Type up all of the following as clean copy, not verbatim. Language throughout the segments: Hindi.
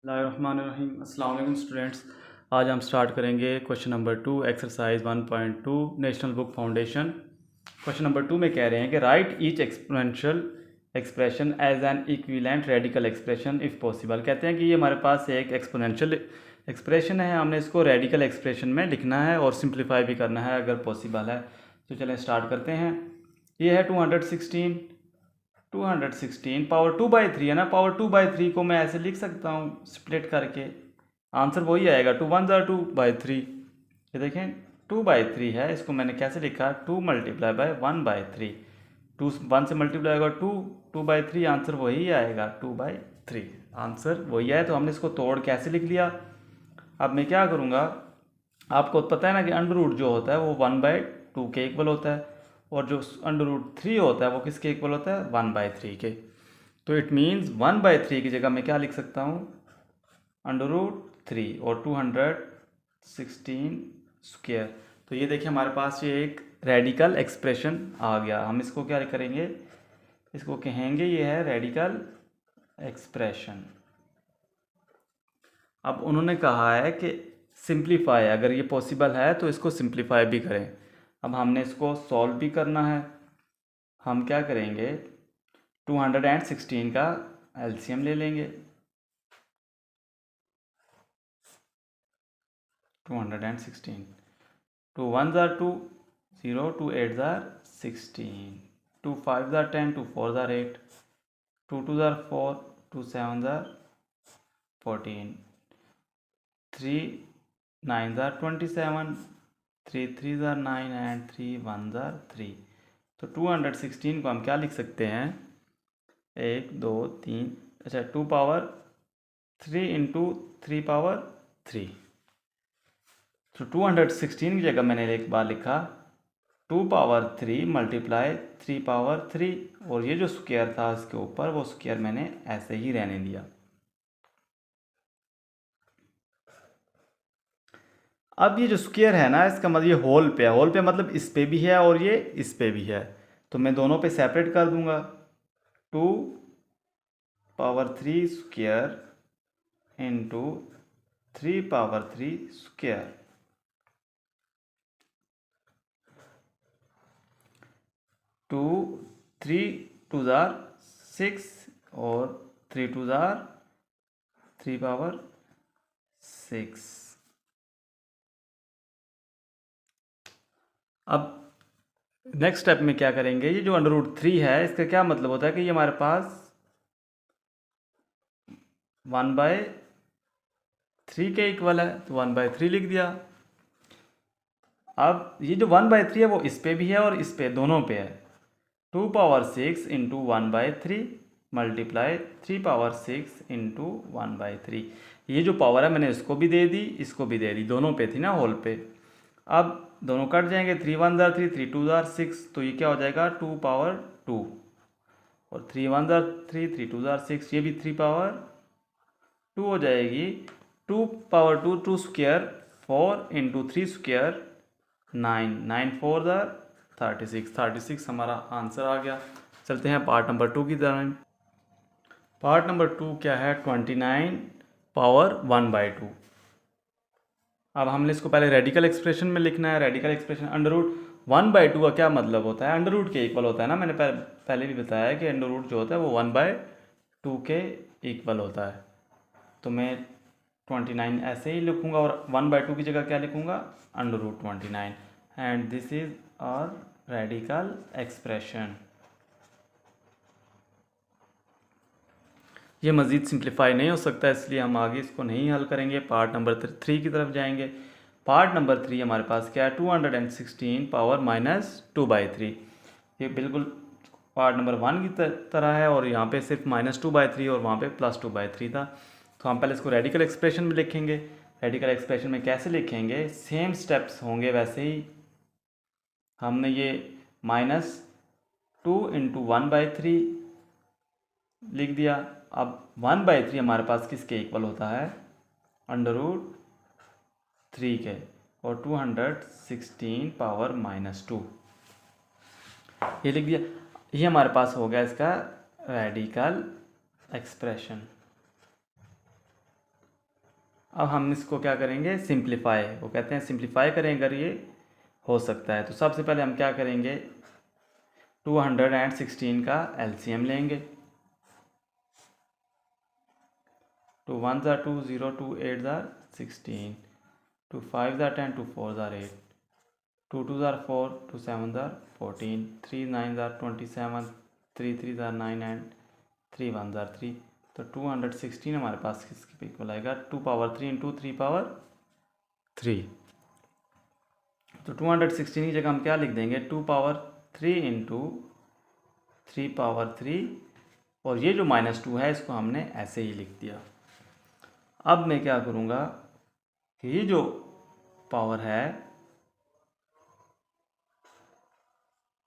बिस्मिल्लाहिर्रहमानिर्रहीम। अस्सलाम वालेकुम स्टूडेंट्स। आज हम स्टार्ट करेंगे question number 2 exercise 1.2 National Book Foundation. Question number 2 में कह रहे हैं कि write each exponential expression as an equivalent radical expression if possible. कहते हैं कि ये हमारे पास एक एक्सपोनेंशियल एक्सप्रेशन है, हमने इसको रेडिकल एक्सप्रेशन में लिखना है और सिंप्लीफाई भी करना है अगर पॉसिबल है। तो चलें स्टार्ट करते हैं। ये है 216 पावर 2/3 है ना। पावर 2/3 को मैं ऐसे लिख सकता हूँ स्प्लिट करके, आंसर वही आएगा 2 1 2/3। ये देखें 2/3 है, इसको मैंने कैसे लिखा 2 × 1/3। 2 1 से मल्टीप्लाई होगा 2, 2/3 आंसर वही आएगा 2/3 आंसर वही है। तो हमने इसको तोड़ कैसे लिख लिया। अब मैं क्या करूँगा, आपको पता है ना कि अंडर रूट जो होता है वो 1/2 के इक्वल होता है और जो अंडर रूट 3 होता है वो किसके इक्वल होता है 1/3 के। तो इट मीन्स 1/3 की जगह मैं क्या लिख सकता हूँ √3 और 216 स्क्वायर। तो ये देखिए हमारे पास ये एक रेडिकल एक्सप्रेशन आ गया। हम इसको क्या करेंगे, इसको कहेंगे ये है रेडिकल एक्सप्रेशन। अब उन्होंने कहा है कि सिंप्लीफाई, अगर ये पॉसिबल है तो इसको सिंप्लीफाई भी करें। अब हमने इसको सॉल्व भी करना है। हम क्या करेंगे 216 का एलसीएम ले लेंगे। 216 2 1 2 0 2 8 16 2 5 10 2 4 8 2 2 4 2 7 14 3 9 27 3 3 9 एंड 3 1 3। तो 216 को हम क्या लिख सकते हैं 1 2 3 अच्छा 2 पावर 3 इंटू 3 पावर 3। तो 216 की जगह मैंने एक बार लिखा 2 पावर 3 मल्टीप्लाई 3 पावर 3 और ये जो स्क्वायर था इसके ऊपर वो स्क्वायर मैंने ऐसे ही रहने दिया। अब ये जो स्क्वायर है ना इसका मतलब ये होल पे है, होल पे मतलब इस पे भी है और ये इस पे भी है। तो मैं दोनों पे सेपरेट कर दूंगा 2 power 3 square into 3 power 3 square. 2 3 2 6 और 3 2 3 पावर 6। अब नेक्स्ट स्टेप में क्या करेंगे, ये जो √3 है इसका क्या मतलब होता है कि ये हमारे पास 1/3 के इक्वल है, तो 1/3 लिख दिया। अब ये जो 1/3 है वो इस पे भी है और इस पे दोनों पे है। 2 power 6 into 1/3 multiply 3 power 6 into 1/3। ये जो पावर है मैंने इसको भी दे दी इसको भी दे दी, दोनों पे थी ना होल पे। अब दोनों कट जाएंगे 3 1 3 3 2 6। तो ये क्या हो जाएगा 2 पावर 2 और 3 1 3 3 2 6, ये भी 3 पावर 2 हो जाएगी। 2 पावर 2 2 स्क्वायर 4 इंटू 3 स्क्वायर 9 9 4 36 हमारा आंसर आ गया। चलते हैं पार्ट नंबर 2 की तरफ। पार्ट नंबर 2 क्या है 29 पावर 1/2। अब हमने इसको पहले रेडिकल एक्सप्रेशन में लिखना है। रेडिकल एक्सप्रेशन √1/2 का क्या मतलब होता है, अंडर रूट के इक्वल होता है ना। मैंने पहले भी बताया कि अंडर रूट जो होता है वो 1/2 के इक्वल होता है। तो मैं 29 ऐसे ही लिखूँगा और 1/2 की जगह क्या लिखूँगा √29 and this is our radical expression. ये मज़ीद सिंप्लीफाई नहीं हो सकता इसलिए हम आगे इसको नहीं हल करेंगे, पार्ट नंबर 3 की तरफ जाएंगे। पार्ट नंबर 3 हमारे पास क्या है 216 पावर -2/3। ये बिल्कुल पार्ट नंबर 1 की तरह है और यहाँ पे सिर्फ -2/3 और वहाँ पे +2/3 था। तो हम पहले इसको रेडिकल एक्सप्रेशन में लिखेंगे। रेडिकल एक्सप्रेशन में कैसे लिखेंगे, सेम स्टेप्स होंगे वैसे ही। हमने ये -2 इंटू 1/3 लिख दिया। अब 1/3 हमारे पास किसके इक्वल होता है √3 के और 216 पावर -2 ये लिख दिया। ये हमारे पास हो गया इसका रेडिकल एक्सप्रेशन। अब हम इसको क्या करेंगे, सिंप्लीफाई, वो कहते हैं सिंप्लीफाई करें अगर ये हो सकता है। तो सबसे पहले हम क्या करेंगे, 216 का एलसीएम लेंगे। 2 1 ज़ा 2 0 2 8 ज़ा 16, 2 5 ज़ा 10 2 4 ज़ा 8, 2 2 ज़ा 4 2 7 ज़ा 14, 3 9 ज़ा 27, 3 3 ज़ा 9 एंड 3 1 ज़ा 3। तो 216 हमारे पास किसके इक्वल आएगा, 2 पावर 3 इंटू 3 पावर 3। तो 216 की जगह हम क्या लिख देंगे, 2 पावर 3 इंटू 3 पावर 3, और ये जो -2 है इसको हमने ऐसे ही लिख दिया। अब मैं क्या करूँगा कि ये जो पावर है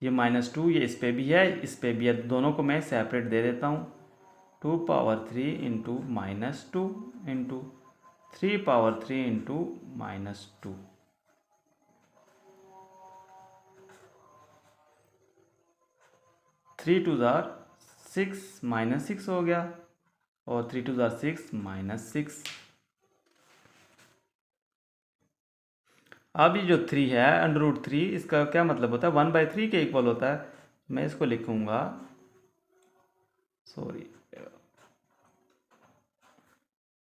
ये -2 ये इस पे भी है इस पे भी है, दोनों को मैं सेपरेट दे देता हूँ। 2 power 3 into -2 into 3 power 3 into -2। 3 2 ज़ार 6 -6 हो गया, और 3 2 ज़ार 6 -6। अब ये जो 3 है √3, इसका क्या मतलब होता है, 1/3 के इक्वल होता है। मैं इसको लिखूंगा, सॉरी,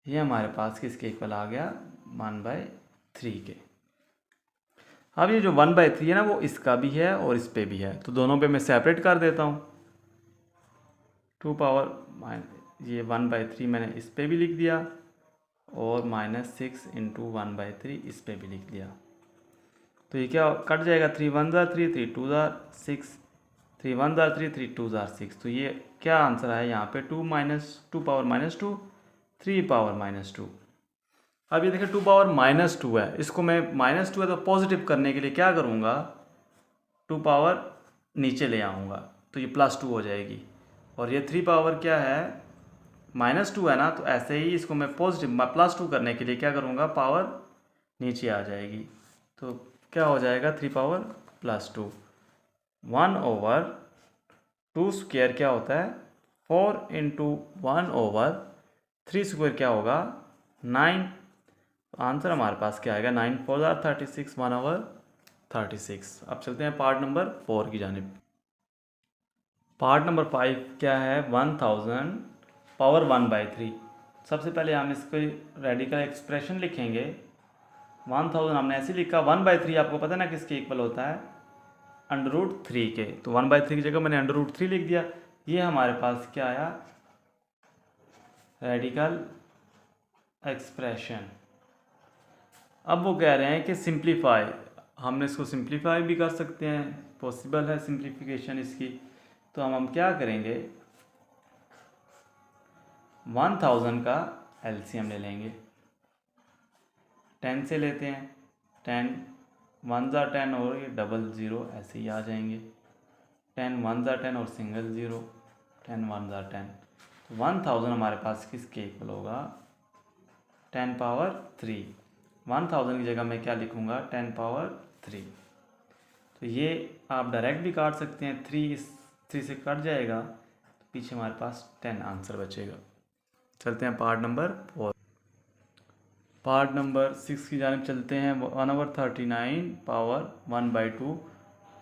ये हमारे पास किसके इक्वल आ गया, 1/3 के। अब ये जो 1/3 है ना वो इसका भी है और इस पे भी है, तो दोनों पे मैं सेपरेट कर देता हूँ। 2 पावर ये 1/3 मैंने इस पे भी लिख दिया, और -6 इंटू 1/3 इस पे भी लिख दिया। तो ये क्या कट जाएगा, 3 1 ज़ा 3 3 2 ज़ा 6, 3 1 ज़ा 3 3 2 ज़ा 6। तो ये क्या आंसर है यहाँ पे, 2 पावर -2 3 पावर -2। अब ये देखिए 2 पावर -2 है, इसको मैं -2 है तो पॉजिटिव करने के लिए क्या करूँगा, 2 पावर नीचे ले आऊँगा तो ये +2 हो जाएगी। और ये 3 पावर क्या है, -2 है ना, तो ऐसे ही इसको मैं पॉजिटिव +2 करने के लिए क्या करूँगा, पावर नीचे आ जाएगी। तो क्या हो जाएगा, 3 पावर +2, 1/2 स्क्वायर क्या होता है, 4 इंटू 1/3 स्क्वायर क्या होगा, 9। आंसर हमारे पास क्या आएगा, 9 4 ज़ा 36, 1/36। अब चलते हैं पार्ट नंबर 4 की जानिब। पार्ट नंबर 5 क्या है, 1000 पावर 1/3। सबसे पहले हम इसको रेडिकल एक्सप्रेशन लिखेंगे। 1000 हमने ऐसे लिखा, 1/3 आपको पता है ना किसके इक्वल होता है, √3 के। तो 1/3 की जगह मैंने √3 लिख दिया। ये हमारे पास क्या आया, रेडिकल एक्सप्रेशन। अब वो कह रहे हैं कि सिंप्लीफाई, हमने इसको सिंप्लीफाई भी कर सकते हैं, पॉसिबल है सिंप्लीफिकेशन इसकी। तो हम क्या करेंगे, 1000 का एलसीएम ले लेंगे, 10 से लेते हैं, 10 1 ज़ा 10 और ये डबल ज़ीरो ऐसे ही आ जाएंगे, 10 1 ज़ा 10 और सिंगल ज़ीरो, 10 1 ज़ा 10। तो 1000 हमारे पास किसके इक्वल होगा, 10 पावर 3। 1000 की जगह मैं क्या लिखूँगा, 10 पावर 3। तो ये आप डायरेक्ट भी काट सकते हैं, 3 इस 3 से कट जाएगा, तो पीछे हमारे पास 10 आंसर बचेगा। चलते हैं पार्ट नंबर 4। पार्ट नंबर 6 की जानिब चलते हैं। 1/39 पावर 1/2।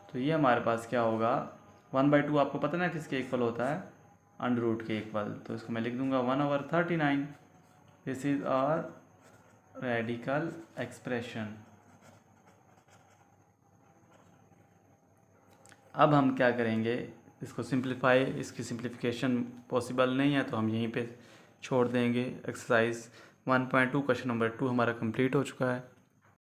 तो ये हमारे पास क्या होगा, 1/2 आपको पता ना किसके इक्वल होता है, √, के इक्वल। तो इसको मैं लिख दूंगा 1/39। This is our radical expression. अब हम क्या करेंगे, इसको सिंप्लीफाई, इसकी सिंप्लीफिकेशन पॉसिबल नहीं है तो हम यहीं पे छोड़ देंगे। एक्सरसाइज 1.2 क्वेश्चन नंबर 2 हमारा कंप्लीट हो चुका है।